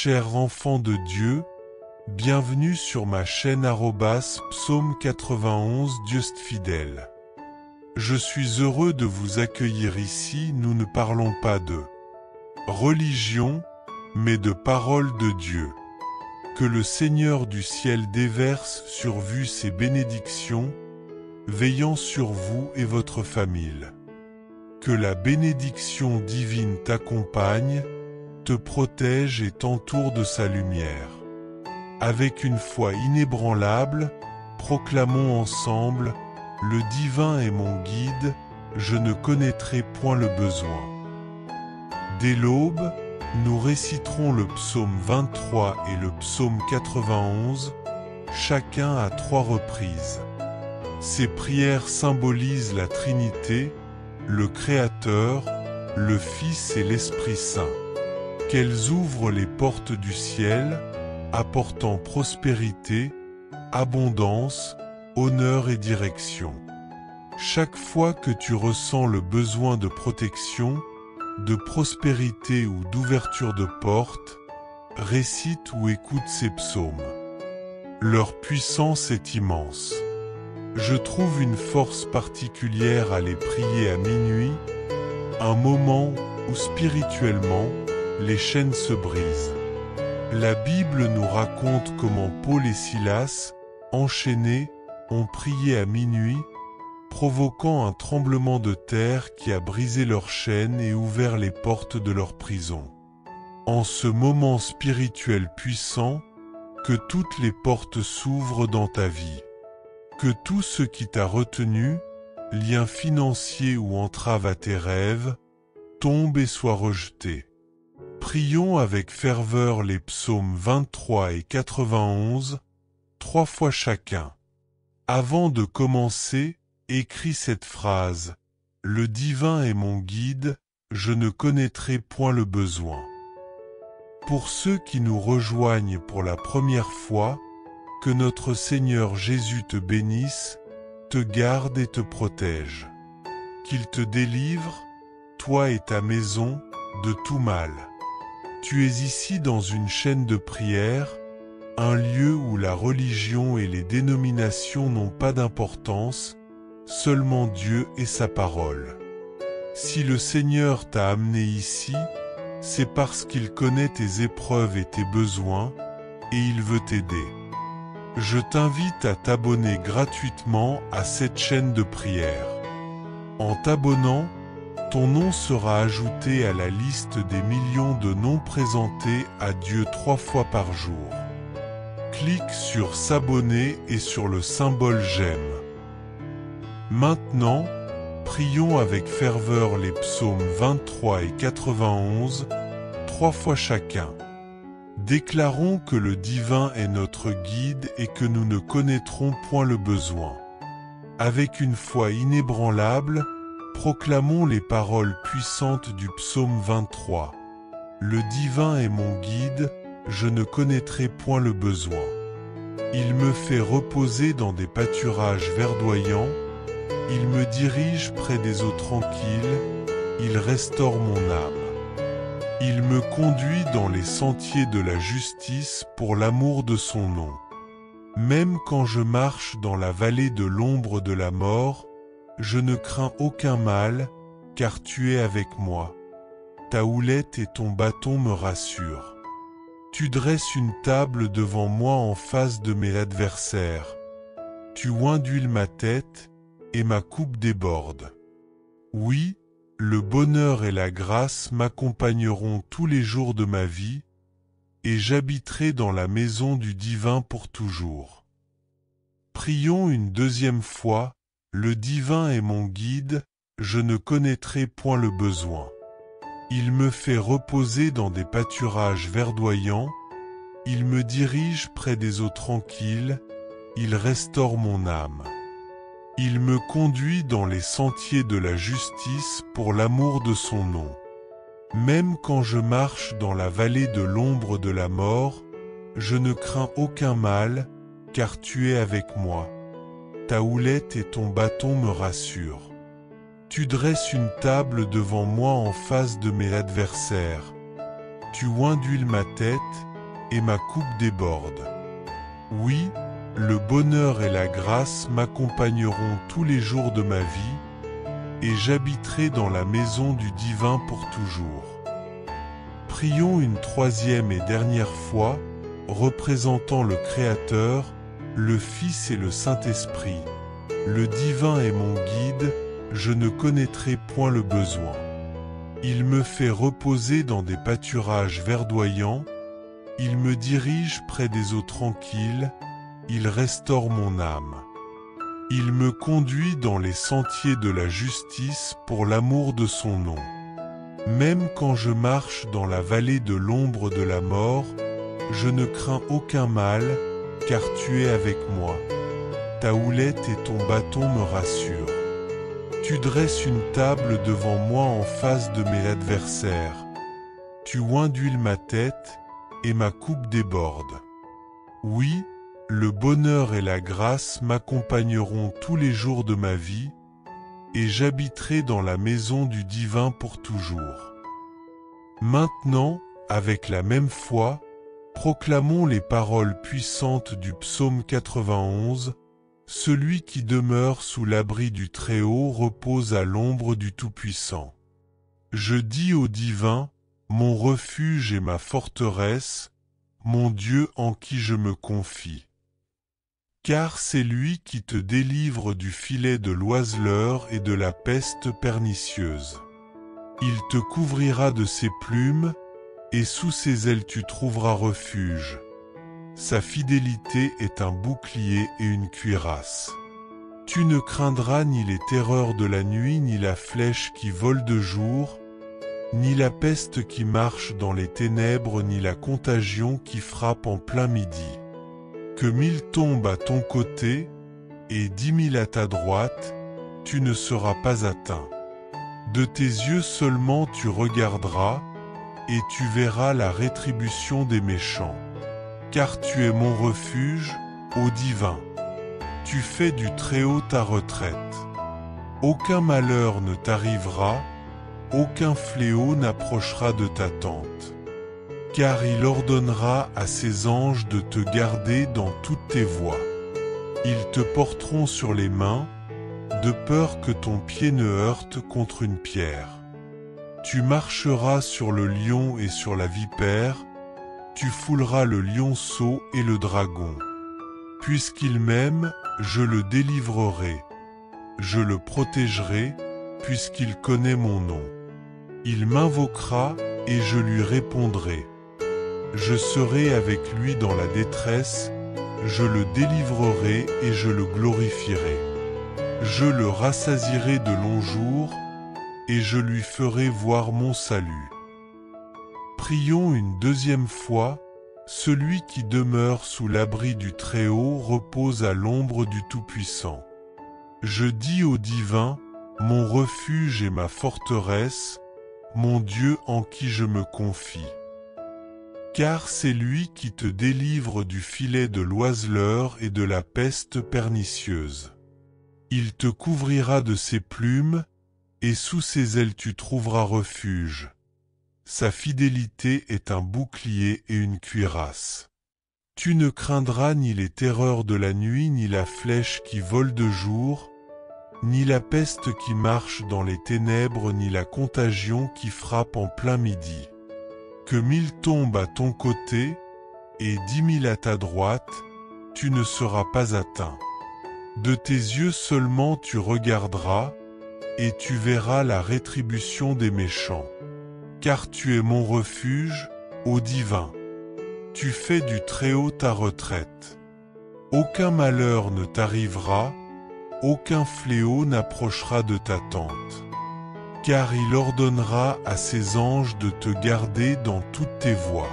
Chers enfants de Dieu, bienvenue sur ma chaîne Psaume 91 Dieu fidèle. Je suis heureux de vous accueillir ici. Nous ne parlons pas de religion, mais de parole de Dieu. Que le Seigneur du ciel déverse sur vous ses bénédictions, veillant sur vous et votre famille. Que la bénédiction divine t'accompagne, te protège et t'entoure de sa lumière. Avec une foi inébranlable, proclamons ensemble: le divin est mon guide, je ne connaîtrai point le besoin. Dès l'aube, nous réciterons le psaume 23 et le psaume 91, chacun à 3 reprises. Ces prières symbolisent la Trinité, le Créateur, le Fils et l'Esprit Saint. Qu'elles ouvrent les portes du ciel, apportant prospérité, abondance, honneur et direction. Chaque fois que tu ressens le besoin de protection, de prospérité ou d'ouverture de porte, récite ou écoute ces psaumes. Leur puissance est immense. Je trouve une force particulière à les prier à minuit, un moment où spirituellement, les chaînes se brisent. La Bible nous raconte comment Paul et Silas, enchaînés, ont prié à minuit, provoquant un tremblement de terre qui a brisé leurs chaînes et ouvert les portes de leur prison. En ce moment spirituel puissant, que toutes les portes s'ouvrent dans ta vie. Que tout ce qui t'a retenu, lien financier ou entrave à tes rêves, tombe et soit rejeté. Prions avec ferveur les psaumes 23 et 91, 3 fois chacun. Avant de commencer, écris cette phrase: le divin est mon guide, je ne connaîtrai point le besoin. Pour ceux qui nous rejoignent pour la première fois, que notre Seigneur Jésus te bénisse, te garde et te protège. Qu'il te délivre, toi et ta maison, de tout mal. Tu es ici dans une chaîne de prière, un lieu où la religion et les dénominations n'ont pas d'importance, seulement Dieu et sa parole. Si le Seigneur t'a amené ici, c'est parce qu'il connaît tes épreuves et tes besoins, et il veut t'aider. Je t'invite à t'abonner gratuitement à cette chaîne de prière. En t'abonnant, ton nom sera ajouté à la liste des millions de noms présentés à Dieu 3 fois par jour. Clique sur s'abonner et sur le symbole j'aime. Maintenant, prions avec ferveur les psaumes 23 et 91, 3 fois chacun. Déclarons que le divin est notre guide et que nous ne connaîtrons point le besoin. Avec une foi inébranlable, proclamons les paroles puissantes du psaume 23. Le divin est mon guide, je ne connaîtrai point le besoin. Il me fait reposer dans des pâturages verdoyants, il me dirige près des eaux tranquilles, il restaure mon âme. Il me conduit dans les sentiers de la justice pour l'amour de son nom. Même quand je marche dans la vallée de l'ombre de la mort, je ne crains aucun mal, car tu es avec moi. Ta houlette et ton bâton me rassurent. Tu dresses une table devant moi en face de mes adversaires. Tu oins d'huile ma tête, et ma coupe déborde. Oui, le bonheur et la grâce m'accompagneront tous les jours de ma vie, et j'habiterai dans la maison du divin pour toujours. Prions une deuxième fois: le divin est mon guide, je ne connaîtrai point le besoin. Il me fait reposer dans des pâturages verdoyants, il me dirige près des eaux tranquilles, il restaure mon âme. Il me conduit dans les sentiers de la justice pour l'amour de son nom. Même quand je marche dans la vallée de l'ombre de la mort, je ne crains aucun mal, car tu es avec moi. Ta houlette et ton bâton me rassurent. Tu dresses une table devant moi en face de mes adversaires. Tu oins d'huile ma tête, et ma coupe déborde. Oui, le bonheur et la grâce m'accompagneront tous les jours de ma vie, et j'habiterai dans la maison du divin pour toujours. Prions une troisième et dernière fois, représentant le Créateur, le Fils et le Saint-Esprit. Le divin est mon guide, je ne connaîtrai point le besoin. Il me fait reposer dans des pâturages verdoyants, il me dirige près des eaux tranquilles, il restaure mon âme. Il me conduit dans les sentiers de la justice pour l'amour de son nom. Même quand je marche dans la vallée de l'ombre de la mort, je ne crains aucun mal, car tu es avec moi. Ta houlette et ton bâton me rassurent. Tu dresses une table devant moi en face de mes adversaires. Tu oins d'huile ma tête, et ma coupe déborde. Oui, le bonheur et la grâce m'accompagneront tous les jours de ma vie, et j'habiterai dans la maison du divin pour toujours. Maintenant, avec la même foi, proclamons les paroles puissantes du psaume 91, « Celui qui demeure sous l'abri du Très-Haut repose à l'ombre du Tout-Puissant. Je dis au divin, mon refuge et ma forteresse, mon Dieu en qui je me confie. Car c'est lui qui te délivre du filet de l'oiseleur et de la peste pernicieuse. Il te couvrira de ses plumes, et sous ses ailes tu trouveras refuge. Sa fidélité est un bouclier et une cuirasse. Tu ne craindras ni les terreurs de la nuit, ni la flèche qui vole de jour, ni la peste qui marche dans les ténèbres, ni la contagion qui frappe en plein midi. Que 1000 tombent à ton côté, et 10 000 à ta droite, tu ne seras pas atteint. De tes yeux seulement tu regarderas, et tu verras la rétribution des méchants. Car tu es mon refuge, ô divin. Tu fais du Très-Haut ta retraite. Aucun malheur ne t'arrivera, aucun fléau n'approchera de ta tente. Car il ordonnera à ses anges de te garder dans toutes tes voies. Ils te porteront sur les mains, de peur que ton pied ne heurte contre une pierre. Tu marcheras sur le lion et sur la vipère, tu fouleras le lionceau et le dragon. Puisqu'il m'aime, je le délivrerai. Je le protégerai, puisqu'il connaît mon nom. Il m'invoquera, et je lui répondrai. Je serai avec lui dans la détresse, je le délivrerai et je le glorifierai. Je le rassasierai de longs jours, et je lui ferai voir mon salut. Prions une deuxième fois, celui qui demeure sous l'abri du Très-Haut repose à l'ombre du Tout-Puissant. Je dis au divin, mon refuge et ma forteresse, mon Dieu en qui je me confie. Car c'est lui qui te délivre du filet de l'oiseleur et de la peste pernicieuse. Il te couvrira de ses plumes, et sous ses ailes tu trouveras refuge. Sa fidélité est un bouclier et une cuirasse. Tu ne craindras ni les terreurs de la nuit, ni la flèche qui vole de jour, ni la peste qui marche dans les ténèbres, ni la contagion qui frappe en plein midi. Que 1000 tombent à ton côté, et 10 000 à ta droite, tu ne seras pas atteint. De tes yeux seulement tu regarderas, et tu verras la rétribution des méchants. Car tu es mon refuge, ô divin. Tu fais du Très-Haut ta retraite. Aucun malheur ne t'arrivera, aucun fléau n'approchera de ta tente. Car il ordonnera à ses anges de te garder dans toutes tes voies.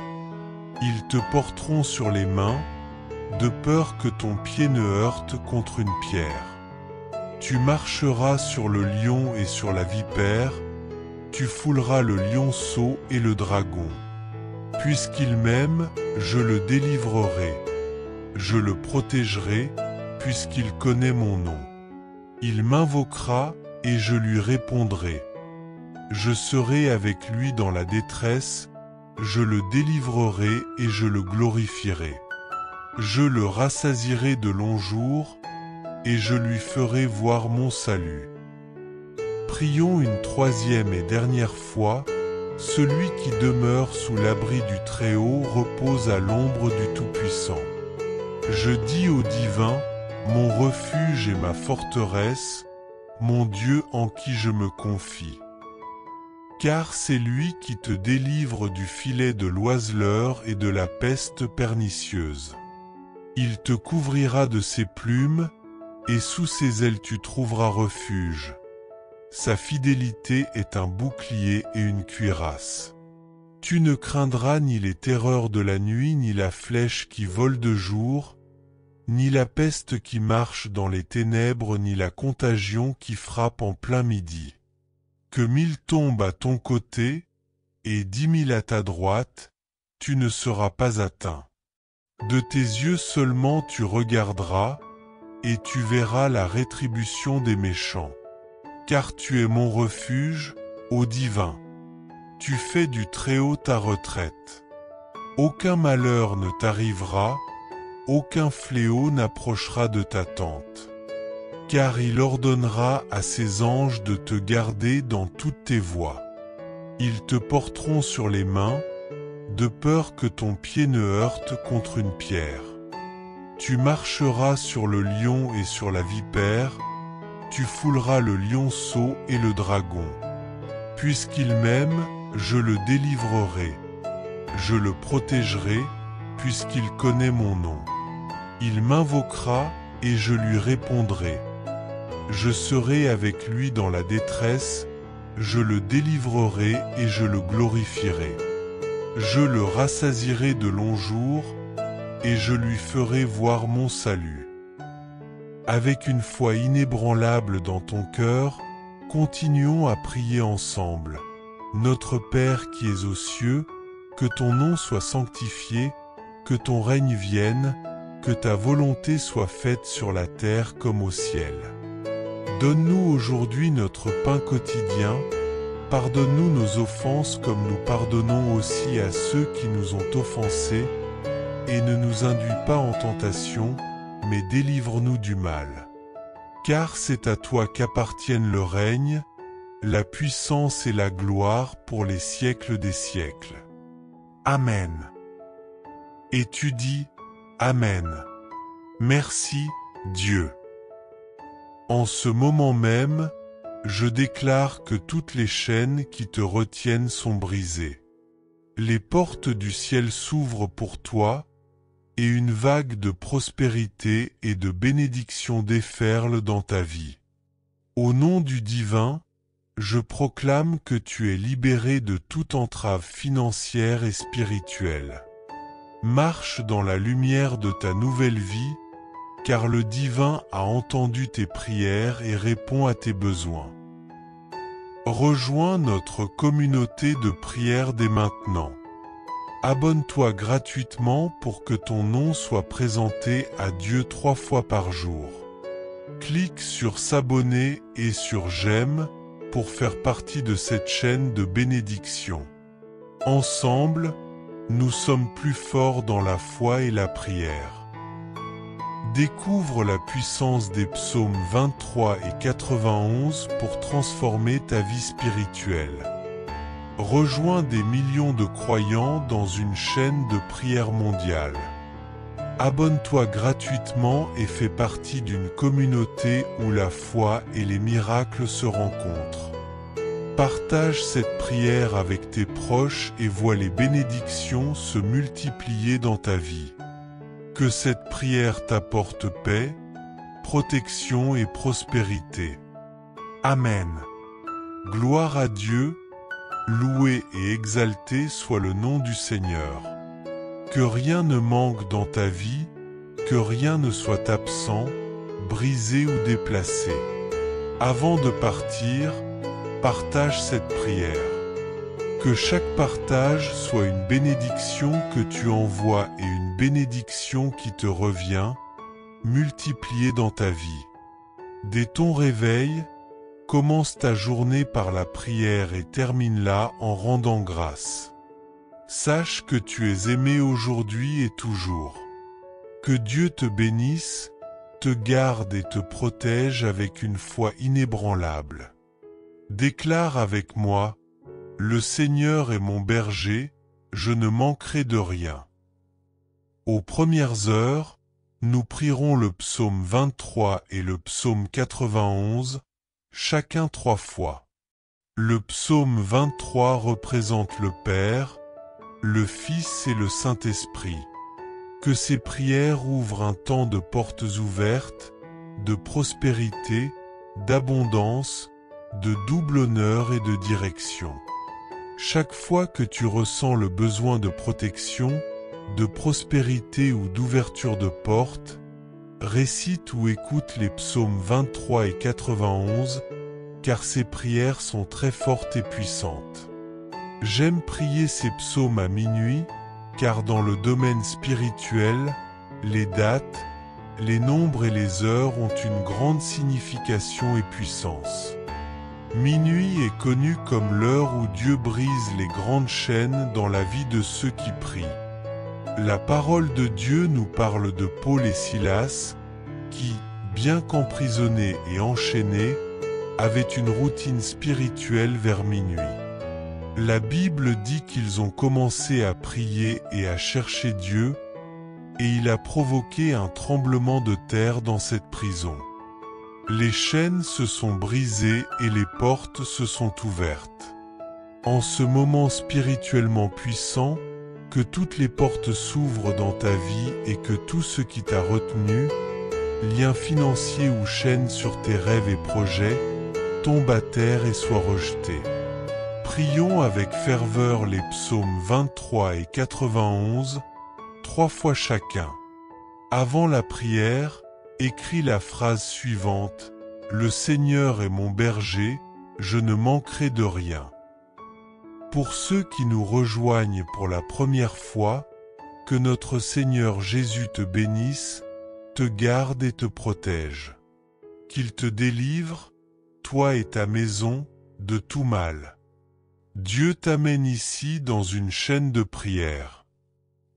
Ils te porteront sur les mains, de peur que ton pied ne heurte contre une pierre. Tu marcheras sur le lion et sur la vipère, tu fouleras le lionceau et le dragon. Puisqu'il m'aime, je le délivrerai. Je le protégerai, puisqu'il connaît mon nom. Il m'invoquera, et je lui répondrai. Je serai avec lui dans la détresse, je le délivrerai et je le glorifierai. Je le rassasierai de longs jours, et je lui ferai voir mon salut. Prions une troisième et dernière fois. Celui qui demeure sous l'abri du Très-Haut repose à l'ombre du Tout-Puissant. Je dis au divin, mon refuge et ma forteresse, mon Dieu en qui je me confie. Car c'est lui qui te délivre du filet de l'oiseleur et de la peste pernicieuse. Il te couvrira de ses plumes, et sous ses ailes tu trouveras refuge. Sa fidélité est un bouclier et une cuirasse. Tu ne craindras ni les terreurs de la nuit, ni la flèche qui vole de jour, ni la peste qui marche dans les ténèbres, ni la contagion qui frappe en plein midi. Que 1000 tombent à ton côté, et 10 000 à ta droite, tu ne seras pas atteint. De tes yeux seulement tu regarderas, et tu verras la rétribution des méchants. Car tu es mon refuge, ô divin. Tu fais du Très-Haut ta retraite. Aucun malheur ne t'arrivera, aucun fléau n'approchera de ta tente. Car il ordonnera à ses anges de te garder dans toutes tes voies. Ils te porteront sur les mains, de peur que ton pied ne heurte contre une pierre. Tu marcheras sur le lion et sur la vipère, tu fouleras le lionceau et le dragon. Puisqu'il m'aime, je le délivrerai. Je le protégerai, puisqu'il connaît mon nom. Il m'invoquera, et je lui répondrai. Je serai avec lui dans la détresse, je le délivrerai et je le glorifierai. Je le rassasierai de longs jours, et je lui ferai voir mon salut. Avec une foi inébranlable dans ton cœur, continuons à prier ensemble. Notre Père qui es aux cieux, que ton nom soit sanctifié, que ton règne vienne, que ta volonté soit faite sur la terre comme au ciel. Donne-nous aujourd'hui notre pain quotidien, pardonne-nous nos offenses comme nous pardonnons aussi à ceux qui nous ont offensés, et ne nous induis pas en tentation, mais délivre-nous du mal. Car c'est à toi qu'appartiennent le règne, la puissance et la gloire pour les siècles des siècles. Amen. Et tu dis, Amen. Merci, Dieu. En ce moment même, je déclare que toutes les chaînes qui te retiennent sont brisées. Les portes du ciel s'ouvrent pour toi, et une vague de prospérité et de bénédiction déferle dans ta vie. Au nom du divin, je proclame que tu es libéré de toute entrave financière et spirituelle. Marche dans la lumière de ta nouvelle vie, car le divin a entendu tes prières et répond à tes besoins. Rejoins notre communauté de prière dès maintenant. Abonne-toi gratuitement pour que ton nom soit présenté à Dieu 3 fois par jour. Clique sur s'abonner et sur j'aime pour faire partie de cette chaîne de bénédiction. Ensemble, nous sommes plus forts dans la foi et la prière. Découvre la puissance des psaumes 23 et 91 pour transformer ta vie spirituelle. Rejoins des millions de croyants dans une chaîne de prière mondiale. Abonne-toi gratuitement et fais partie d'une communauté où la foi et les miracles se rencontrent. Partage cette prière avec tes proches et vois les bénédictions se multiplier dans ta vie. Que cette prière t'apporte paix, protection et prospérité. Amen. Gloire à Dieu. Loué et exalté soit le nom du Seigneur. Que rien ne manque dans ta vie, que rien ne soit absent, brisé ou déplacé. Avant de partir, partage cette prière. Que chaque partage soit une bénédiction que tu envoies et une bénédiction qui te revient, multipliée dans ta vie. Dès ton réveil, commence ta journée par la prière et termine-la en rendant grâce. Sache que tu es aimé aujourd'hui et toujours. Que Dieu te bénisse, te garde et te protège avec une foi inébranlable. Déclare avec moi, le Seigneur est mon berger, je ne manquerai de rien. Aux premières heures, nous prierons le psaume 23 et le psaume 91, chacun 3 fois. Le psaume 23 représente le Père, le Fils et le Saint-Esprit. Que ces prières ouvrent un temps de portes ouvertes, de prospérité, d'abondance, de double honneur et de direction. Chaque fois que tu ressens le besoin de protection, de prospérité ou d'ouverture de portes, récite ou écoute les psaumes 23 et 91, car ces prières sont très fortes et puissantes. J'aime prier ces psaumes à minuit, car dans le domaine spirituel, les dates, les nombres et les heures ont une grande signification et puissance. Minuit est connu comme l'heure où Dieu brise les grandes chaînes dans la vie de ceux qui prient. La parole de Dieu nous parle de Paul et Silas, qui, bien qu'emprisonnés et enchaînés, avaient une routine spirituelle vers minuit. La Bible dit qu'ils ont commencé à prier et à chercher Dieu, et il a provoqué un tremblement de terre dans cette prison. Les chaînes se sont brisées et les portes se sont ouvertes. En ce moment spirituellement puissant, que toutes les portes s'ouvrent dans ta vie et que tout ce qui t'a retenu, liens financiers ou chaînes sur tes rêves et projets, tombe à terre et soit rejeté. Prions avec ferveur les psaumes 23 et 91, 3 fois chacun. Avant la prière, écris la phrase suivante, « Le Seigneur est mon berger, je ne manquerai de rien ». Pour ceux qui nous rejoignent pour la première fois, que notre Seigneur Jésus te bénisse, te garde et te protège. Qu'il te délivre, toi et ta maison, de tout mal. Dieu t'amène ici dans une chaîne de prière.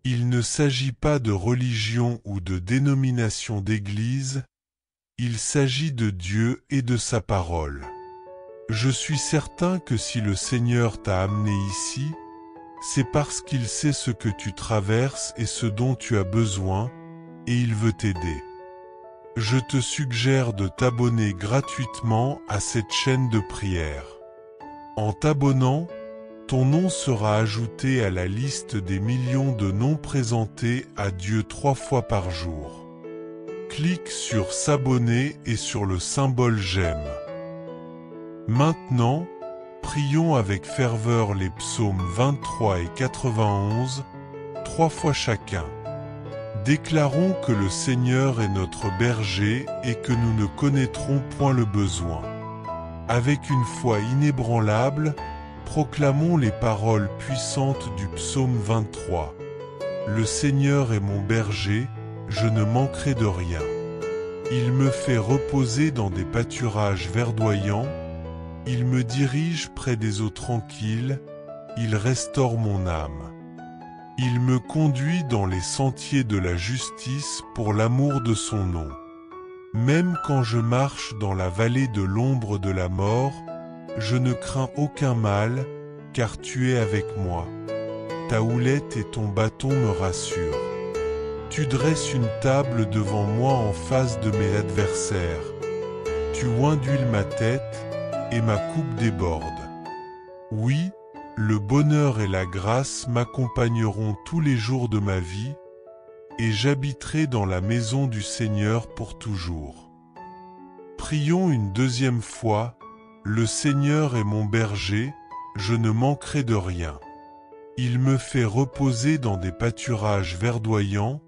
Il ne s'agit pas de religion ou de dénomination d'église, il s'agit de Dieu et de sa parole. Je suis certain que si le Seigneur t'a amené ici, c'est parce qu'il sait ce que tu traverses et ce dont tu as besoin, et il veut t'aider. Je te suggère de t'abonner gratuitement à cette chaîne de prière. En t'abonnant, ton nom sera ajouté à la liste des millions de noms présentés à Dieu 3 fois par jour. Clique sur s'abonner et sur le symbole j'aime. Maintenant, prions avec ferveur les psaumes 23 et 91, 3 fois chacun. Déclarons que le Seigneur est notre berger et que nous ne connaîtrons point le besoin. Avec une foi inébranlable, proclamons les paroles puissantes du psaume 23. Le Seigneur est mon berger, je ne manquerai de rien. Il me fait reposer dans des pâturages verdoyants, il me dirige près des eaux tranquilles, il restaure mon âme. Il me conduit dans les sentiers de la justice pour l'amour de son nom. Même quand je marche dans la vallée de l'ombre de la mort, je ne crains aucun mal, car tu es avec moi. Ta houlette et ton bâton me rassurent. Tu dresses une table devant moi en face de mes adversaires. Tu oindules ma tête, et ma coupe déborde. Oui, le bonheur et la grâce m'accompagneront tous les jours de ma vie, et j'habiterai dans la maison du Seigneur pour toujours. Prions une deuxième fois, le Seigneur est mon berger, je ne manquerai de rien. Il me fait reposer dans des pâturages verdoyants,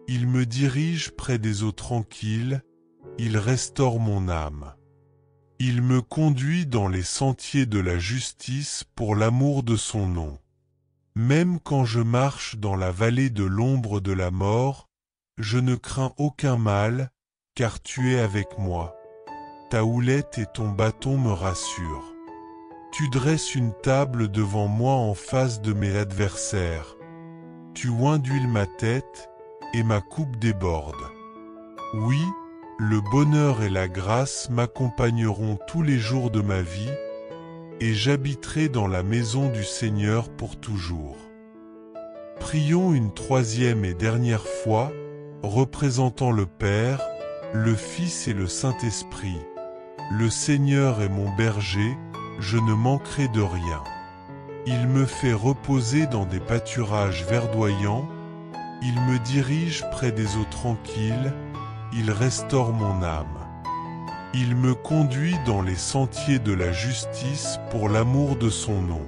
il me dirige près des eaux tranquilles, il restaure mon âme. Il me conduit dans les sentiers de la justice pour l'amour de son nom. Même quand je marche dans la vallée de l'ombre de la mort, je ne crains aucun mal, car tu es avec moi. Ta houlette et ton bâton me rassurent. Tu dresses une table devant moi en face de mes adversaires. Tu oins d'huile ma tête, et ma coupe déborde. Oui, le bonheur et la grâce m'accompagneront tous les jours de ma vie, et j'habiterai dans la maison du Seigneur pour toujours. Prions une troisième et dernière fois, représentant le Père, le Fils et le Saint-Esprit. Le Seigneur est mon berger, je ne manquerai de rien. Il me fait reposer dans des pâturages verdoyants, il me dirige près des eaux tranquilles, il restaure mon âme. Il me conduit dans les sentiers de la justice pour l'amour de son nom.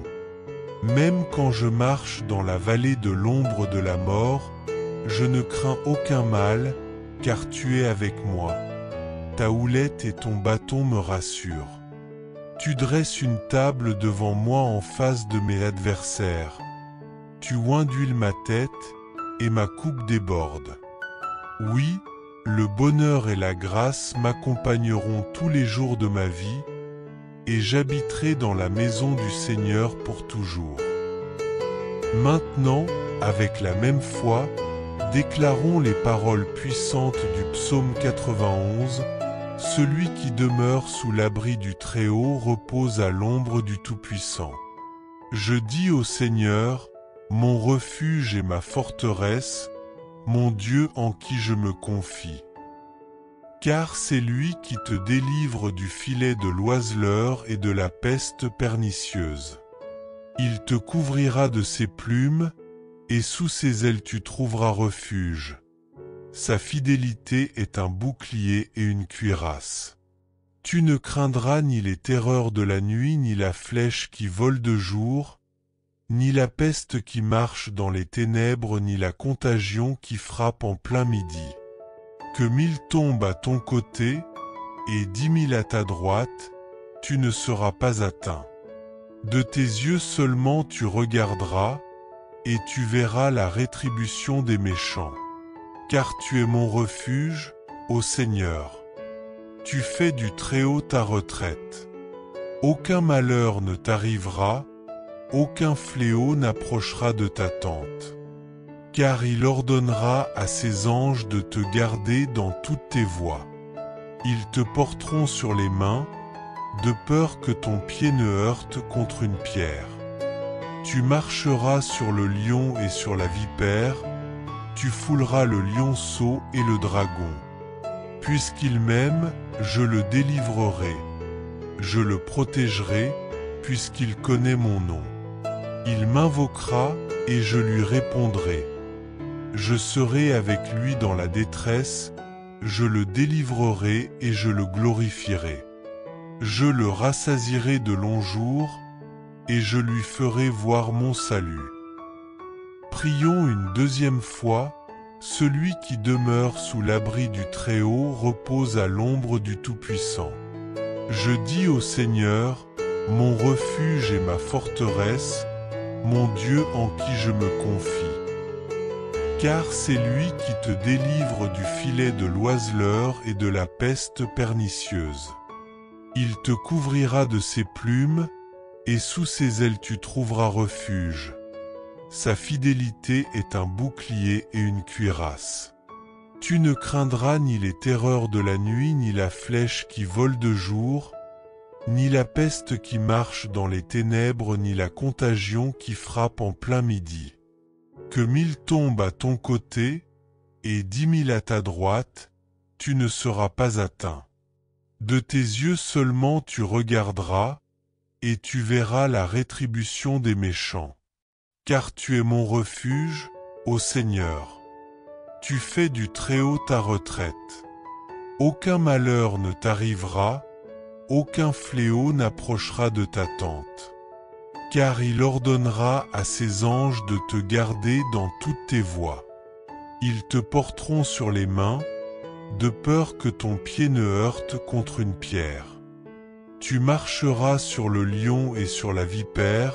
Même quand je marche dans la vallée de l'ombre de la mort, je ne crains aucun mal, car tu es avec moi. Ta houlette et ton bâton me rassurent. Tu dresses une table devant moi en face de mes adversaires. Tu oins d'huile ma tête, et ma coupe déborde. Oui, le bonheur et la grâce m'accompagneront tous les jours de ma vie, et j'habiterai dans la maison du Seigneur pour toujours. Maintenant, avec la même foi, déclarons les paroles puissantes du psaume 91, « Celui qui demeure sous l'abri du Très-Haut repose à l'ombre du Tout-Puissant. Je dis au Seigneur, mon refuge et ma forteresse, mon Dieu en qui je me confie. Car c'est lui qui te délivre du filet de l'oiseleur et de la peste pernicieuse. Il te couvrira de ses plumes, et sous ses ailes tu trouveras refuge. Sa fidélité est un bouclier et une cuirasse. Tu ne craindras ni les terreurs de la nuit, ni la flèche qui vole de jour, ni la peste qui marche dans les ténèbres, ni la contagion qui frappe en plein midi. Que 1000 tombent à ton côté, et 10 000 à ta droite, tu ne seras pas atteint. De tes yeux seulement tu regarderas, et tu verras la rétribution des méchants. Car tu es mon refuge, ô Seigneur. Tu fais du Très-Haut ta retraite. Aucun malheur ne t'arrivera, aucun fléau n'approchera de ta tente. Car il ordonnera à ses anges de te garder dans toutes tes voies. Ils te porteront sur les mains, de peur que ton pied ne heurte contre une pierre. Tu marcheras sur le lion et sur la vipère, tu fouleras le lionceau et le dragon. Puisqu'il m'aime, je le délivrerai. Je le protégerai, puisqu'il connaît mon nom. Il m'invoquera, et je lui répondrai. Je serai avec lui dans la détresse, je le délivrerai et je le glorifierai. Je le rassasierai de longs jours, et je lui ferai voir mon salut. Prions une deuxième fois, celui qui demeure sous l'abri du Très-Haut repose à l'ombre du Tout-Puissant. Je dis au Seigneur, mon refuge et ma forteresse, mon Dieu en qui je me confie. Car c'est lui qui te délivre du filet de l'oiseleur et de la peste pernicieuse. Il te couvrira de ses plumes, et sous ses ailes tu trouveras refuge. Sa fidélité est un bouclier et une cuirasse. Tu ne craindras ni les terreurs de la nuit, ni la flèche qui vole de jour, ni la peste qui marche dans les ténèbres, ni la contagion qui frappe en plein midi. Que 1000 tombent à ton côté, et 10 000 à ta droite, tu ne seras pas atteint. De tes yeux seulement tu regarderas, et tu verras la rétribution des méchants. Car tu es mon refuge, ô Seigneur. Tu fais du Très-Haut ta retraite. Aucun malheur ne t'arrivera, aucun fléau n'approchera de ta tente. Car il ordonnera à ses anges de te garder dans toutes tes voies. Ils te porteront sur les mains, de peur que ton pied ne heurte contre une pierre. Tu marcheras sur le lion et sur la vipère,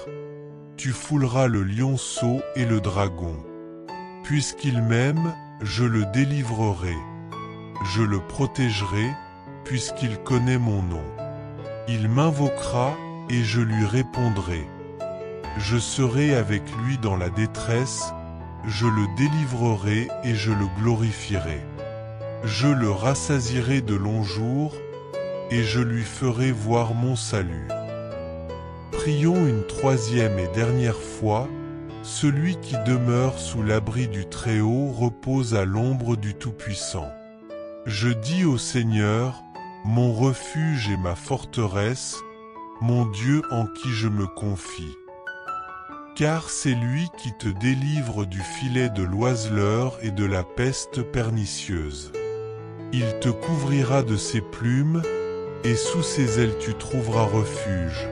tu fouleras le lionceau et le dragon. Puisqu'il m'aime, je le délivrerai. Je le protégerai, puisqu'il connaît mon nom. Il m'invoquera, et je lui répondrai. Je serai avec lui dans la détresse, je le délivrerai et je le glorifierai. Je le rassasierai de longs jours, et je lui ferai voir mon salut. Prions une troisième et dernière fois. Celui qui demeure sous l'abri du Très-Haut repose à l'ombre du Tout-Puissant. Je dis au Seigneur, mon refuge et ma forteresse, mon Dieu en qui je me confie. Car c'est lui qui te délivre du filet de l'oiseleur et de la peste pernicieuse. Il te couvrira de ses plumes, et sous ses ailes tu trouveras refuge.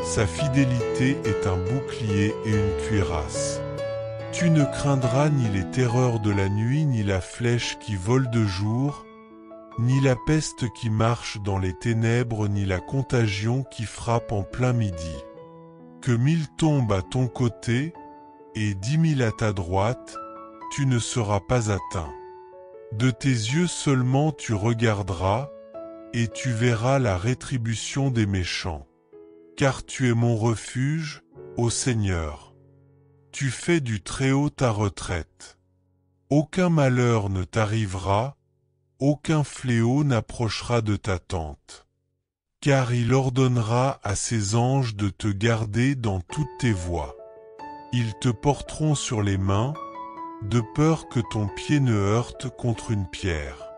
Sa fidélité est un bouclier et une cuirasse. Tu ne craindras ni les terreurs de la nuit, ni la flèche qui vole de jour, ni la peste qui marche dans les ténèbres, ni la contagion qui frappe en plein midi. Que 1000 tombent à ton côté, et 10 000 à ta droite, tu ne seras pas atteint. De tes yeux seulement tu regarderas, et tu verras la rétribution des méchants. Car tu es mon refuge, ô Seigneur. Tu fais du Très-Haut ta retraite. Aucun malheur ne t'arrivera, aucun fléau n'approchera de ta tente. Car il ordonnera à ses anges de te garder dans toutes tes voies. Ils te porteront sur les mains, de peur que ton pied ne heurte contre une pierre.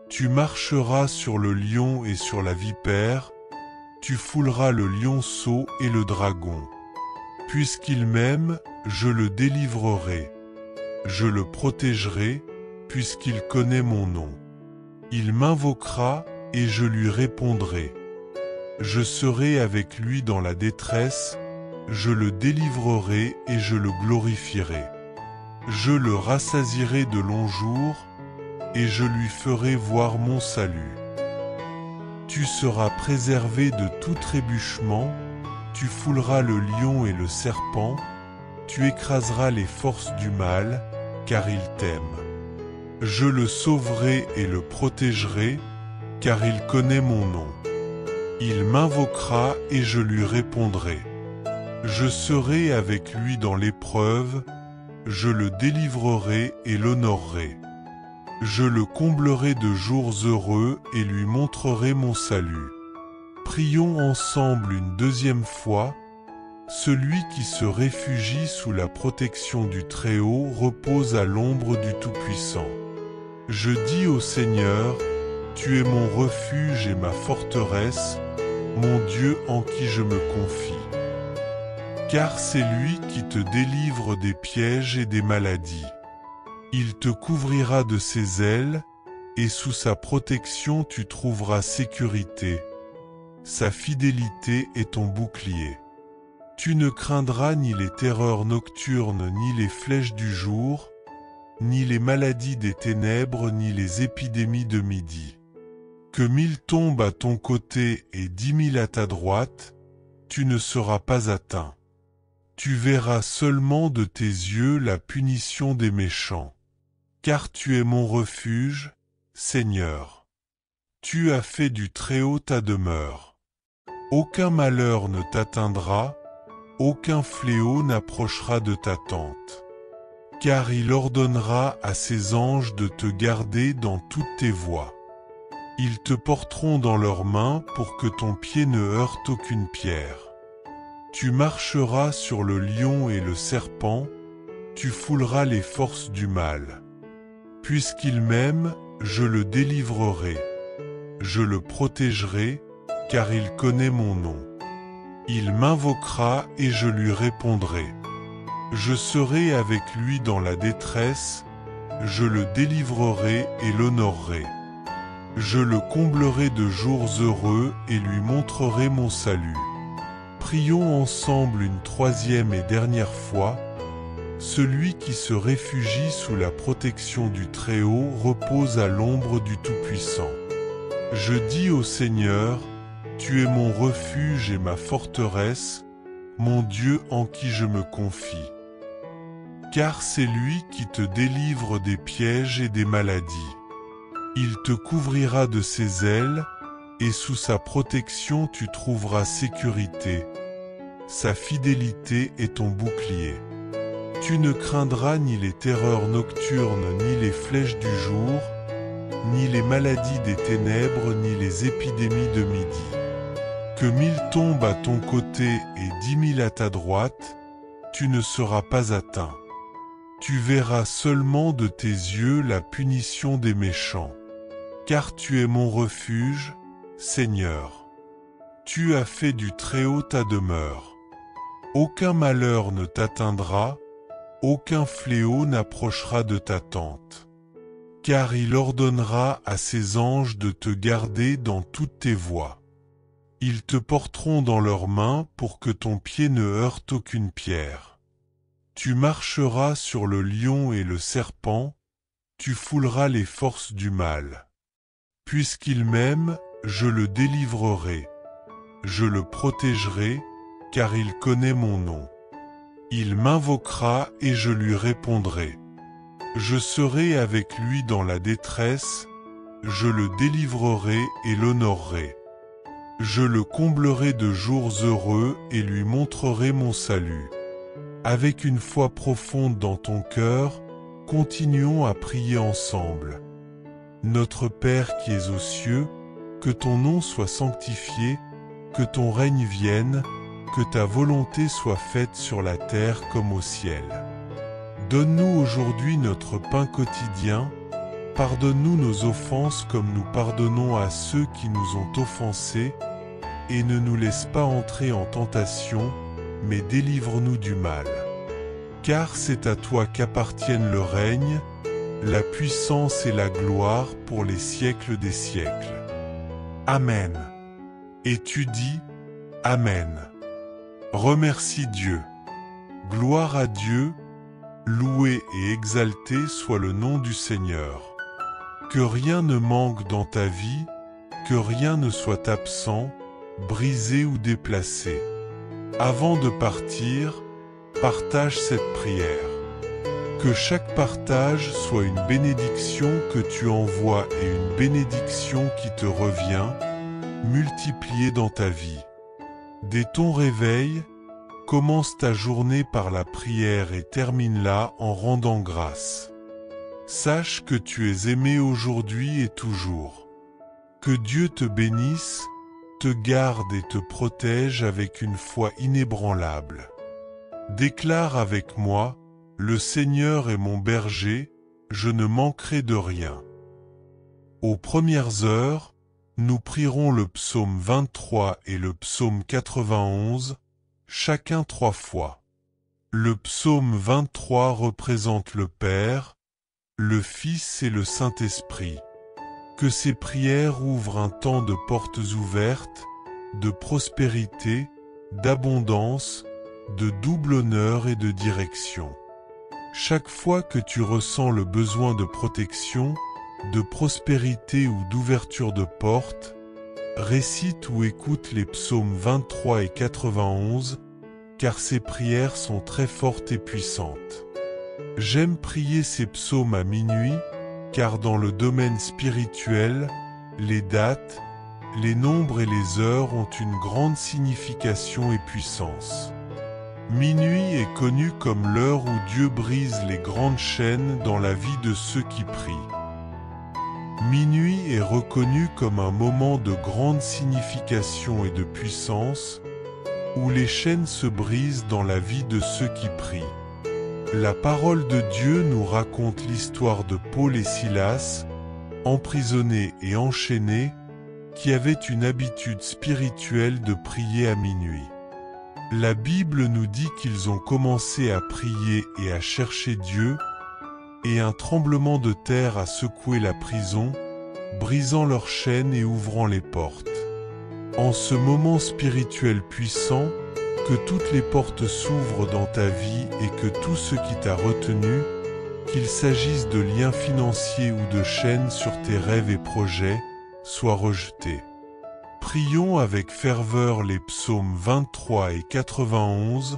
Tu marcheras sur le lion et sur la vipère, tu fouleras le lionceau et le dragon. Puisqu'il m'aime, je le délivrerai. Je le protégerai, puisqu'il connaît mon nom. Il m'invoquera, et je lui répondrai. Je serai avec lui dans la détresse, je le délivrerai et je le glorifierai. Je le rassasierai de longs jours, et je lui ferai voir mon salut. Tu seras préservé de tout trébuchement, tu fouleras le lion et le serpent, tu écraseras les forces du mal, car il t'aime. Je le sauverai et le protégerai, car il connaît mon nom. Il m'invoquera et je lui répondrai. Je serai avec lui dans l'épreuve, je le délivrerai et l'honorerai. Je le comblerai de jours heureux et lui montrerai mon salut. Prions ensemble une deuxième fois. Celui qui se réfugie sous la protection du Très-Haut repose à l'ombre du Tout-Puissant. Je dis au Seigneur, tu es mon refuge et ma forteresse, mon Dieu en qui je me confie. Car c'est lui qui te délivre des pièges et des maladies. Il te couvrira de ses ailes, et sous sa protection tu trouveras sécurité. Sa fidélité est ton bouclier. Tu ne craindras ni les terreurs nocturnes, ni les flèches du jour, ni les maladies des ténèbres, ni les épidémies de midi. Que 1000 tombent à ton côté et 10 000 à ta droite, tu ne seras pas atteint. Tu verras seulement de tes yeux la punition des méchants. Car tu es mon refuge, Seigneur. Tu as fait du Très-Haut ta demeure. Aucun malheur ne t'atteindra, aucun fléau n'approchera de ta tente. Car il ordonnera à ses anges de te garder dans toutes tes voies. Ils te porteront dans leurs mains pour que ton pied ne heurte aucune pierre. Tu marcheras sur le lion et le serpent, tu fouleras les forces du mal. Puisqu'il m'aime, je le délivrerai. Je le protégerai, car il connaît mon nom. Il m'invoquera et je lui répondrai. Je serai avec lui dans la détresse, je le délivrerai et l'honorerai. Je le comblerai de jours heureux et lui montrerai mon salut. Prions ensemble une troisième et dernière fois. Celui qui se réfugie sous la protection du Très-Haut repose à l'ombre du Tout-Puissant. Je dis au Seigneur, tu es mon refuge et ma forteresse, mon Dieu en qui je me confie. Car c'est lui qui te délivre des pièges et des maladies. Il te couvrira de ses ailes, et sous sa protection tu trouveras sécurité. Sa fidélité est ton bouclier. Tu ne craindras ni les terreurs nocturnes, ni les flèches du jour, ni les maladies des ténèbres, ni les épidémies de midi. Que 1000 tombent à ton côté et 10 000 à ta droite, tu ne seras pas atteint. Tu verras seulement de tes yeux la punition des méchants. Car tu es mon refuge, Seigneur. Tu as fait du Très-Haut ta demeure. Aucun malheur ne t'atteindra, aucun fléau n'approchera de ta tente. Car il ordonnera à ses anges de te garder dans toutes tes voies. Ils te porteront dans leurs mains pour que ton pied ne heurte aucune pierre. Tu marcheras sur le lion et le serpent, tu fouleras les forces du mal. Puisqu'il m'aime, je le délivrerai. Je le protégerai, car il connaît mon nom. Il m'invoquera et je lui répondrai. Je serai avec lui dans la détresse, je le délivrerai et l'honorerai. Je le comblerai de jours heureux et lui montrerai mon salut. Avec une foi profonde dans ton cœur, continuons à prier ensemble. Notre Père qui es aux cieux, que ton nom soit sanctifié, que ton règne vienne, que ta volonté soit faite sur la terre comme au ciel. Donne-nous aujourd'hui notre pain quotidien, pardonne-nous nos offenses comme nous pardonnons à ceux qui nous ont offensés, et ne nous laisse pas entrer en tentation, mais délivre-nous du mal. Car c'est à toi qu'appartiennent le règne, la puissance et la gloire pour les siècles des siècles. Amen. Et tu dis, Amen. Remercie Dieu. Gloire à Dieu, loué et exalté soit le nom du Seigneur. Que rien ne manque dans ta vie, que rien ne soit absent, brisé ou déplacé. Avant de partir, partage cette prière. Que chaque partage soit une bénédiction que tu envoies et une bénédiction qui te revient, multipliée dans ta vie. Dès ton réveil, commence ta journée par la prière et termine-la en rendant grâce. Sache que tu es aimé aujourd'hui et toujours. Que Dieu te bénisse, te garde et te protège avec une foi inébranlable. Déclare avec moi, le Seigneur est mon berger, je ne manquerai de rien. Aux premières heures, nous prierons le psaume 23 et le psaume 91, chacun 3 fois. Le psaume 23 représente le Père, le Fils et le Saint-Esprit. Que ces prières ouvrent un temps de portes ouvertes, de prospérité, d'abondance, de double honneur et de direction. Chaque fois que tu ressens le besoin de protection, de prospérité ou d'ouverture de portes, récite ou écoute les psaumes 23 et 91, car ces prières sont très fortes et puissantes. J'aime prier ces psaumes à minuit, car dans le domaine spirituel, les dates, les nombres et les heures ont une grande signification et puissance. Minuit est connu comme l'heure où Dieu brise les grandes chaînes dans la vie de ceux qui prient. Minuit est reconnu comme un moment de grande signification et de puissance, où les chaînes se brisent dans la vie de ceux qui prient. La parole de Dieu nous raconte l'histoire de Paul et Silas, emprisonnés et enchaînés, qui avaient une habitude spirituelle de prier à minuit. La Bible nous dit qu'ils ont commencé à prier et à chercher Dieu, et un tremblement de terre a secoué la prison, brisant leurs chaînes et ouvrant les portes. En ce moment spirituel puissant, que toutes les portes s'ouvrent dans ta vie et que tout ce qui t'a retenu, qu'il s'agisse de liens financiers ou de chaînes sur tes rêves et projets, soit rejeté. Prions avec ferveur les psaumes 23 et 91,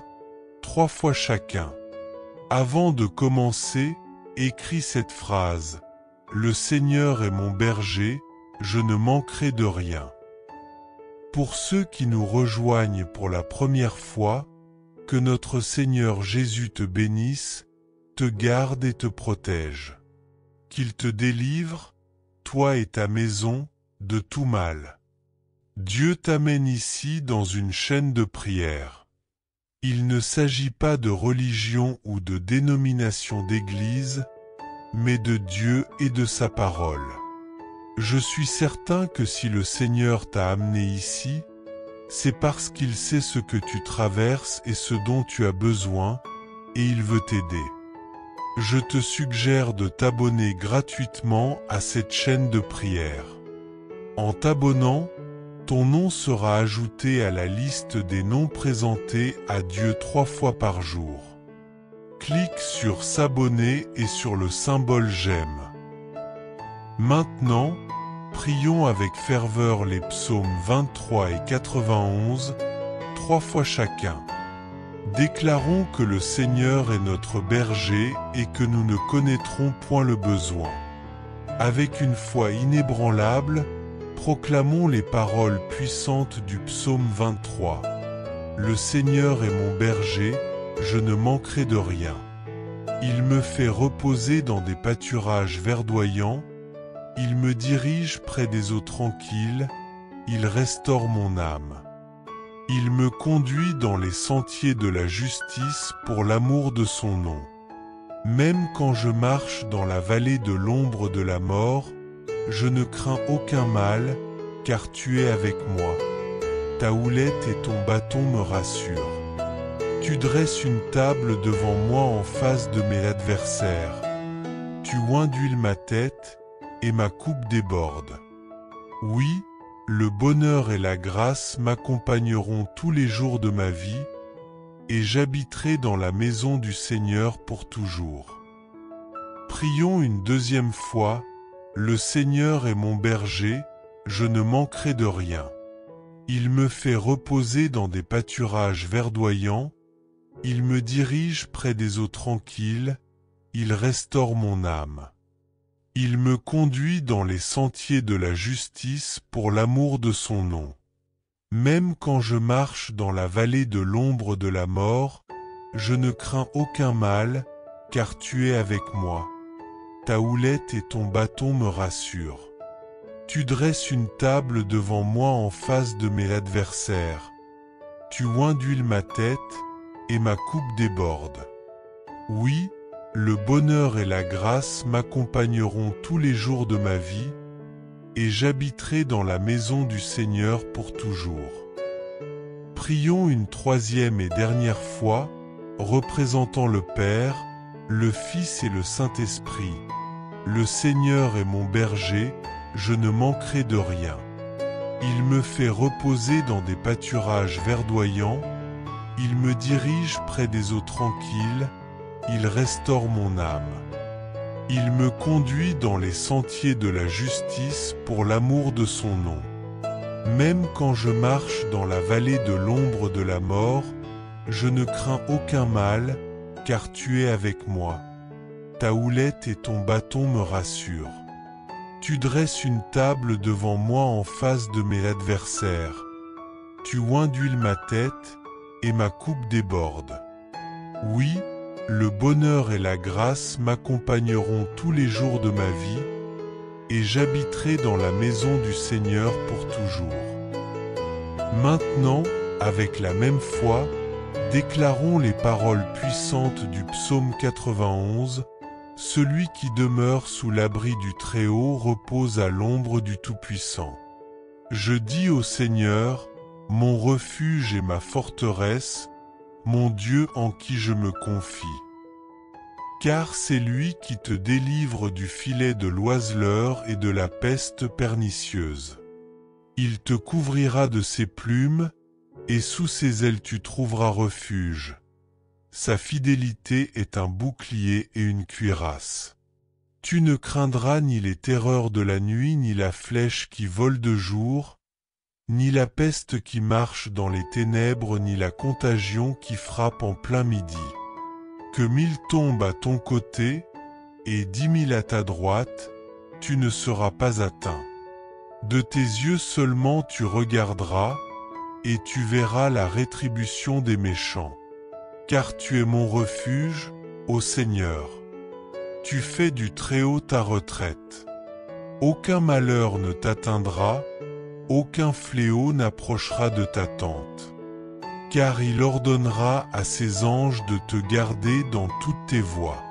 3 fois chacun. Avant de commencer, écris cette phrase. Le Seigneur est mon berger, je ne manquerai de rien. Pour ceux qui nous rejoignent pour la première fois, que notre Seigneur Jésus te bénisse, te garde et te protège. Qu'il te délivre, toi et ta maison, de tout mal. Dieu t'amène ici dans une chaîne de prière. Il ne s'agit pas de religion ou de dénomination d'église, mais de Dieu et de sa parole. Je suis certain que si le Seigneur t'a amené ici, c'est parce qu'il sait ce que tu traverses et ce dont tu as besoin, et il veut t'aider. Je te suggère de t'abonner gratuitement à cette chaîne de prière. En t'abonnant, ton nom sera ajouté à la liste des noms présentés à Dieu 3 fois par jour. Clique sur s'abonner et sur le symbole j'aime. Maintenant, prions avec ferveur les psaumes 23 et 91, 3 fois chacun. Déclarons que le Seigneur est notre berger et que nous ne connaîtrons point le besoin. Avec une foi inébranlable, proclamons les paroles puissantes du psaume 23. Le Seigneur est mon berger, je ne manquerai de rien. Il me fait reposer dans des pâturages verdoyants, il me dirige près des eaux tranquilles, il restaure mon âme. Il me conduit dans les sentiers de la justice pour l'amour de son nom. Même quand je marche dans la vallée de l'ombre de la mort, je ne crains aucun mal, car tu es avec moi. Ta houlette et ton bâton me rassurent. Tu dresses une table devant moi en face de mes adversaires. Tu oins d'huile ma tête, et ma coupe déborde. Oui, le bonheur et la grâce m'accompagneront tous les jours de ma vie, et j'habiterai dans la maison du Seigneur pour toujours. Prions une deuxième fois. Le Seigneur est mon berger, je ne manquerai de rien. Il me fait reposer dans des pâturages verdoyants, il me dirige près des eaux tranquilles, il restaure mon âme. Il me conduit dans les sentiers de la justice pour l'amour de son nom. Même quand je marche dans la vallée de l'ombre de la mort, je ne crains aucun mal, car tu es avec moi. Ta houlette et ton bâton me rassurent. Tu dresses une table devant moi en face de mes adversaires. Tu oins d'huile ma tête, et ma coupe déborde. Oui, le bonheur et la grâce m'accompagneront tous les jours de ma vie, et j'habiterai dans la maison du Seigneur pour toujours. Prions une troisième et dernière fois, représentant le Père, le Fils et le Saint-Esprit. Le Seigneur est mon berger, je ne manquerai de rien. Il me fait reposer dans des pâturages verdoyants, il me dirige près des eaux tranquilles, il restaure mon âme. Il me conduit dans les sentiers de la justice pour l'amour de son nom. Même quand je marche dans la vallée de l'ombre de la mort, je ne crains aucun mal, car tu es avec moi. Ta houlette et ton bâton me rassurent. Tu dresses une table devant moi en face de mes adversaires. Tu oins d'huile ma tête, et ma coupe déborde. Oui, le bonheur et la grâce m'accompagneront tous les jours de ma vie, et j'habiterai dans la maison du Seigneur pour toujours. Maintenant, avec la même foi, déclarons les paroles puissantes du psaume 91. Celui qui demeure sous l'abri du Très-Haut repose à l'ombre du Tout-Puissant. Je dis au Seigneur, mon refuge et ma forteresse, mon Dieu en qui je me confie. Car c'est lui qui te délivre du filet de l'oiseleur et de la peste pernicieuse. Il te couvrira de ses plumes, et sous ses ailes tu trouveras refuge. Sa fidélité est un bouclier et une cuirasse. Tu ne craindras ni les terreurs de la nuit, ni la flèche qui vole de jour, ni la peste qui marche dans les ténèbres, ni la contagion qui frappe en plein midi. Que 1000 tombent à ton côté, et 10 000 à ta droite, tu ne seras pas atteint. De tes yeux seulement tu regarderas, et tu verras la rétribution des méchants. Car tu es mon refuge, ô Seigneur. Tu fais du Très-Haut ta retraite. Aucun malheur ne t'atteindra, aucun fléau n'approchera de ta tente. Car il ordonnera à ses anges de te garder dans toutes tes voies.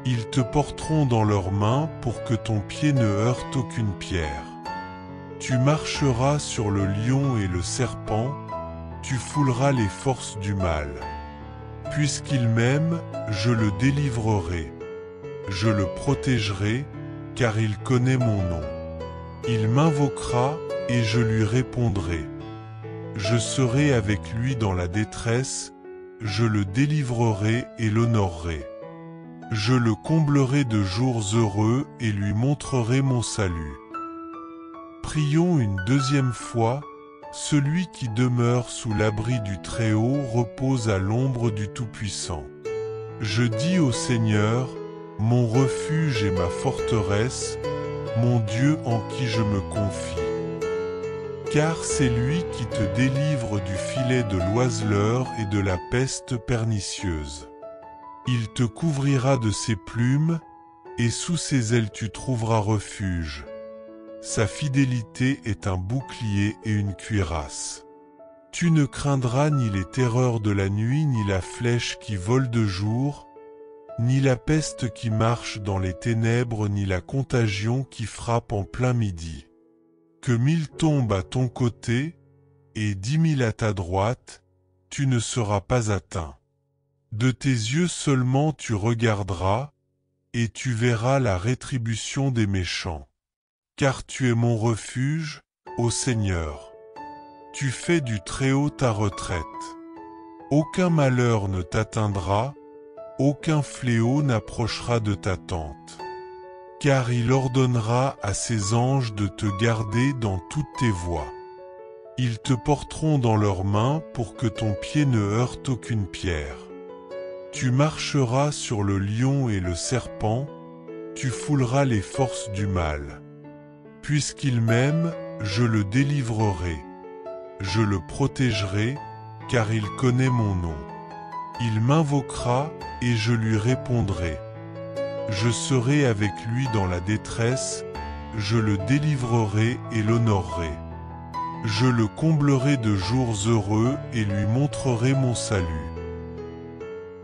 Ils te porteront dans leurs mains pour que ton pied ne heurte aucune pierre. Tu marcheras sur le lion et le serpent, tu fouleras les forces du mal. Puisqu'il m'aime, je le délivrerai. Je le protégerai, car il connaît mon nom. Il m'invoquera, et je lui répondrai. Je serai avec lui dans la détresse, je le délivrerai et l'honorerai. Je le comblerai de jours heureux et lui montrerai mon salut. Prions une deuxième fois. Celui qui demeure sous l'abri du Très-Haut repose à l'ombre du Tout-Puissant. Je dis au Seigneur, mon refuge et ma forteresse, mon Dieu en qui je me confie. Car c'est lui qui te délivre du filet de l'oiseleur et de la peste pernicieuse. Il te couvrira de ses plumes, et sous ses ailes tu trouveras refuge. Sa fidélité est un bouclier et une cuirasse. Tu ne craindras ni les terreurs de la nuit, ni la flèche qui vole de jour, ni la peste qui marche dans les ténèbres, ni la contagion qui frappe en plein midi. Que 1000 tombent à ton côté, et 10 000 à ta droite, tu ne seras pas atteint. De tes yeux seulement tu regarderas, et tu verras la rétribution des méchants. Car tu es mon refuge, ô Seigneur. Tu fais du Très-Haut ta retraite. Aucun malheur ne t'atteindra, aucun fléau n'approchera de ta tente. Car il ordonnera à ses anges de te garder dans toutes tes voies. Ils te porteront dans leurs mains pour que ton pied ne heurte aucune pierre. Tu marcheras sur le lion et le serpent, tu fouleras les forces du mal. Puisqu'il m'aime, je le délivrerai. Je le protégerai, car il connaît mon nom. Il m'invoquera, et je lui répondrai. Je serai avec lui dans la détresse, je le délivrerai et l'honorerai. Je le comblerai de jours heureux et lui montrerai mon salut.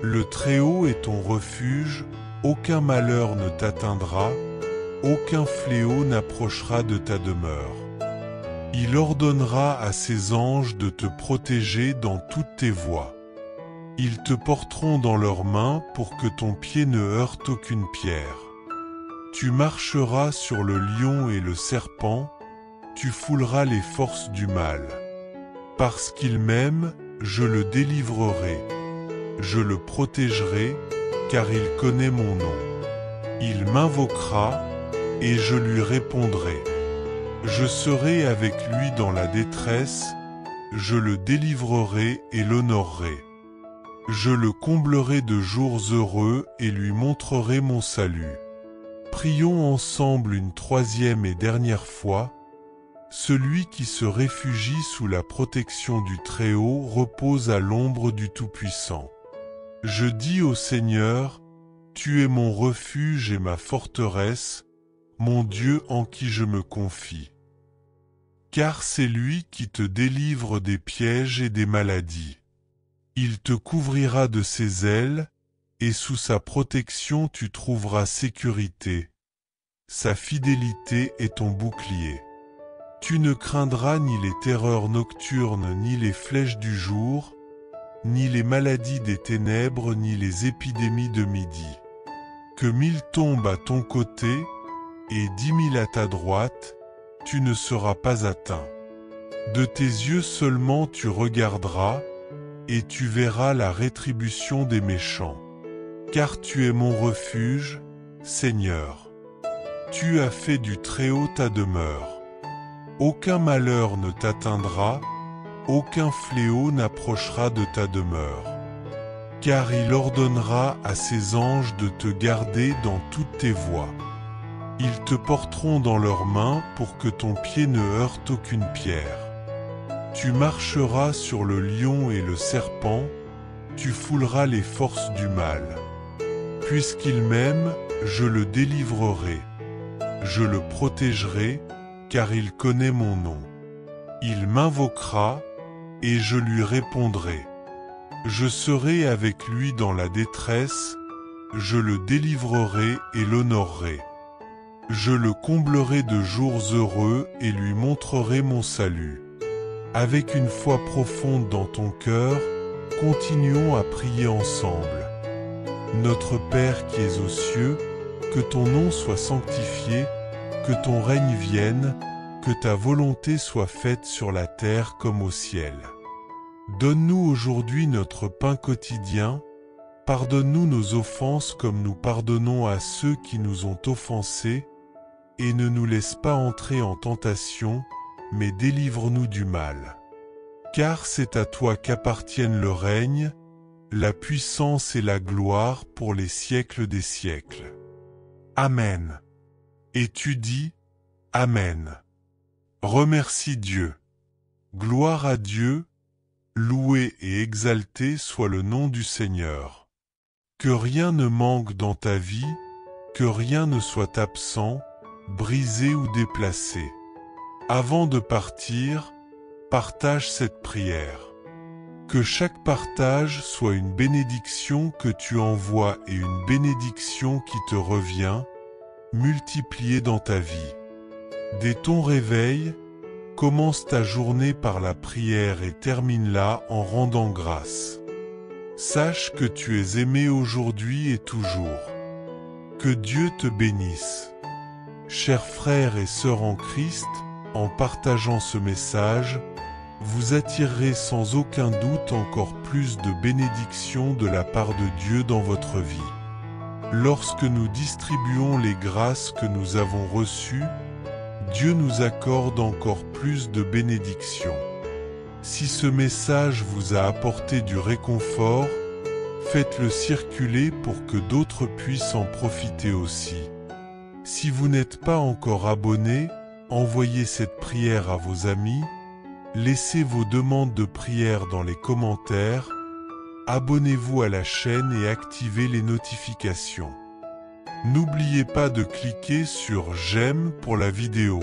Le Très-Haut est ton refuge, aucun malheur ne t'atteindra, aucun fléau n'approchera de ta demeure. Il ordonnera à ses anges de te protéger dans toutes tes voies. Ils te porteront dans leurs mains pour que ton pied ne heurte aucune pierre. Tu marcheras sur le lion et le serpent, tu fouleras les forces du mal. Parce qu'il m'aime, je le délivrerai. Je le protégerai, car il connaît mon nom. Il m'invoquera, et je lui répondrai. Je serai avec lui dans la détresse, je le délivrerai et l'honorerai. Je le comblerai de jours heureux et lui montrerai mon salut. Prions ensemble une troisième et dernière fois. Celui qui se réfugie sous la protection du Très-Haut repose à l'ombre du Tout-Puissant. Je dis au Seigneur, tu es mon refuge et ma forteresse, mon Dieu en qui je me confie. Car c'est lui qui te délivre des pièges et des maladies. Il te couvrira de ses ailes, et sous sa protection tu trouveras sécurité. Sa fidélité est ton bouclier. Tu ne craindras ni les terreurs nocturnes, ni les flèches du jour, ni les maladies des ténèbres, ni les épidémies de midi. Que 1000 tombent à ton côté, et 10 000 à ta droite, tu ne seras pas atteint. De tes yeux seulement tu regarderas, et tu verras la rétribution des méchants. Car tu es mon refuge, Seigneur. Tu as fait du Très-Haut ta demeure. Aucun malheur ne t'atteindra, aucun fléau n'approchera de ta demeure. Car il ordonnera à ses anges de te garder dans toutes tes voies. Ils te porteront dans leurs mains pour que ton pied ne heurte aucune pierre. Tu marcheras sur le lion et le serpent, tu fouleras les forces du mal. Puisqu'il m'aime, je le délivrerai. Je le protégerai, car il connaît mon nom. Il m'invoquera, et je lui répondrai. Je serai avec lui dans la détresse, je le délivrerai et l'honorerai. Je le comblerai de jours heureux et lui montrerai mon salut. Avec une foi profonde dans ton cœur, continuons à prier ensemble. Notre Père qui es aux cieux, que ton nom soit sanctifié, que ton règne vienne, que ta volonté soit faite sur la terre comme au ciel. Donne-nous aujourd'hui notre pain quotidien, pardonne-nous nos offenses comme nous pardonnons à ceux qui nous ont offensés, et ne nous laisse pas entrer en tentation, mais délivre-nous du mal. Car c'est à toi qu'appartiennent le règne, la puissance et la gloire pour les siècles des siècles. Amen. Et tu dis, Amen. Remercie Dieu. Gloire à Dieu, loué et exalté soit le nom du Seigneur. Que rien ne manque dans ta vie, que rien ne soit absent, brisé ou déplacé. Avant de partir, partage cette prière. Que chaque partage soit une bénédiction que tu envoies et une bénédiction qui te revient, multipliée dans ta vie. Dès ton réveil, commence ta journée par la prière et termine-la en rendant grâce. Sache que tu es aimé aujourd'hui et toujours. Que Dieu te bénisse. Chers frères et sœurs en Christ, en partageant ce message, vous attirerez sans aucun doute encore plus de bénédictions de la part de Dieu dans votre vie. Lorsque nous distribuons les grâces que nous avons reçues, Dieu nous accorde encore plus de bénédictions. Si ce message vous a apporté du réconfort, faites-le circuler pour que d'autres puissent en profiter aussi. Si vous n'êtes pas encore abonné, envoyez cette prière à vos amis, laissez vos demandes de prière dans les commentaires, abonnez-vous à la chaîne et activez les notifications. N'oubliez pas de cliquer sur j'aime pour la vidéo.